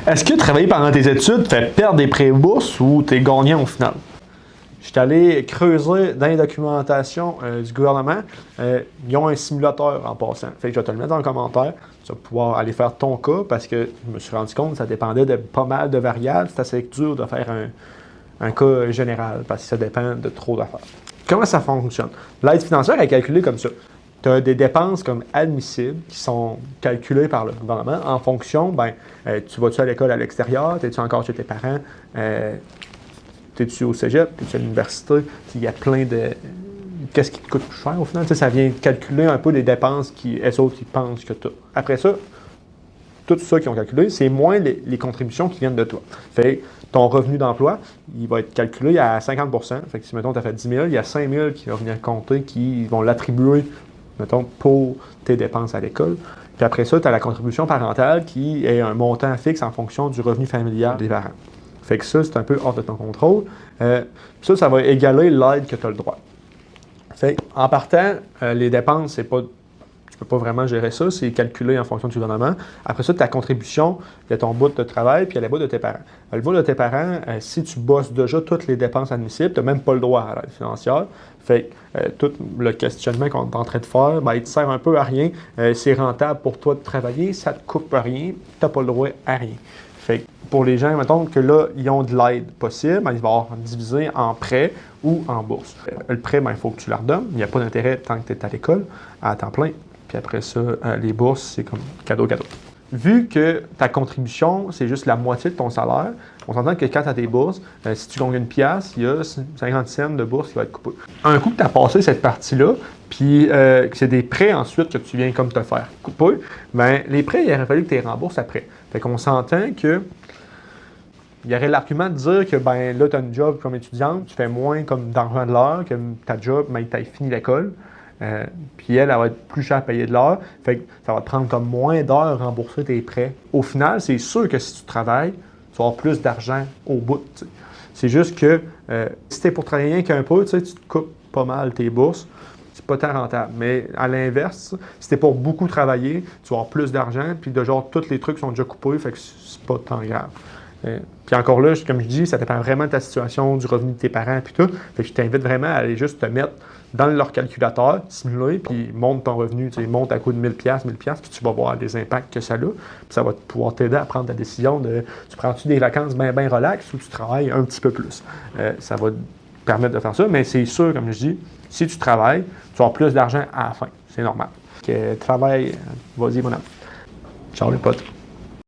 Est-ce que travailler pendant tes études te fait perdre des prêts bourses ou t'es gagnant au final? Je suis allé creuser dans les documentations du gouvernement. Ils ont un simulateur en passant. Fait que je vais te le mettre dans le commentaire. Tu vas pouvoir aller faire ton cas parce que je me suis rendu compte que ça dépendait de pas mal de variables. C'est assez dur de faire un cas général parce que ça dépend de trop d'affaires. Comment ça fonctionne? L'aide financière est calculée comme ça. Tu as des dépenses comme admissibles qui sont calculées par le gouvernement en fonction, tu vas-tu à l'école à l'extérieur, es-tu encore chez tes parents, es-tu au cégep, es-tu à l'université, il y a plein de... Qu'est-ce qui te coûte plus cher au final? Ça vient calculer un peu les dépenses les autres pensent que tu as. Après ça, tout ça qu'ils ont calculé, c'est moins les contributions qui viennent de toi. Fait ton revenu d'emploi, il va être calculé à 50 %. Fait que si, mettons, tu as fait 10 000, il y a 5 000 qui vont venir compter, qui vont l'attribuer, mettons, pour tes dépenses à l'école. Puis après ça, tu as la contribution parentale qui est un montant fixe en fonction du revenu familial des parents. Fait que ça, c'est un peu hors de ton contrôle. Ça va égaler l'aide que tu as le droit. Fait en partant, les dépenses, tu ne peux pas vraiment gérer ça, c'est calculé en fonction du gouvernement. Après ça, ta contribution, il y a ton bout de travail, puis il y a les bouts de tes parents. Le bout de tes parents, si tu bosses déjà toutes les dépenses admissibles, tu n'as même pas le droit à l'aide financière. Fait tout le questionnement qu'on est en train de faire, il te sert un peu à rien. C'est rentable pour toi de travailler, ça ne te coupe rien, tu n'as pas le droit à rien. Fait pour les gens, mettons que là, ils ont de l'aide possible, ils vont avoir divisé en prêt ou en bourse. Le prêt, il faut que tu leur donnes. Il n'y a pas d'intérêt tant que tu es à l'école, à temps plein. Puis après ça, les bourses, c'est comme cadeau. Vu que ta contribution, c'est juste la moitié de ton salaire, on s'entend que quand tu as des bourses, si tu gagnes une pièce, il y a 50 cents de bourse qui va être coupée. Un coup que tu as passé cette partie-là, puis que c'est des prêts ensuite que tu viens comme te faire couper, les prêts, il aurait fallu que tu les rembourses après. Fait qu'on s'entend que il y aurait l'argument de dire que là, tu as une job comme étudiante, tu fais moins comme d'argent de l'heure que ta job, tu as fini l'école. Puis elle va être plus chère à payer de l'heure. Fait que ça va te prendre comme moins d'heures à rembourser tes prêts. Au final, c'est sûr que si tu travailles, tu vas avoir plus d'argent au bout. T'sais. C'est juste que si tu es pour travailler rien qu'un peu, tu te coupes pas mal tes bourses. C'est pas tant rentable. Mais à l'inverse, si tu es pour beaucoup travailler, tu vas avoir plus d'argent. Puis de genre, tous les trucs sont déjà coupés. Fait que c'est pas tant grave. Puis encore là, comme je dis, ça dépend vraiment de ta situation, du revenu de tes parents, puis tout. Fait que je t'invite vraiment à aller juste te mettre dans leur calculateur, simuler, puis monte ton revenu, monte à coût de 1000$, puis tu vas voir les impacts que ça a. Puis ça va pouvoir t'aider à prendre ta décision de, tu prends-tu des vacances bien relax ou tu travailles un petit peu plus. Ça va te permettre de faire ça, mais c'est sûr, comme je dis, si tu travailles, tu vas avoir plus d'argent à la fin. C'est normal. Travaille, vas-y mon ami. Ciao les potes.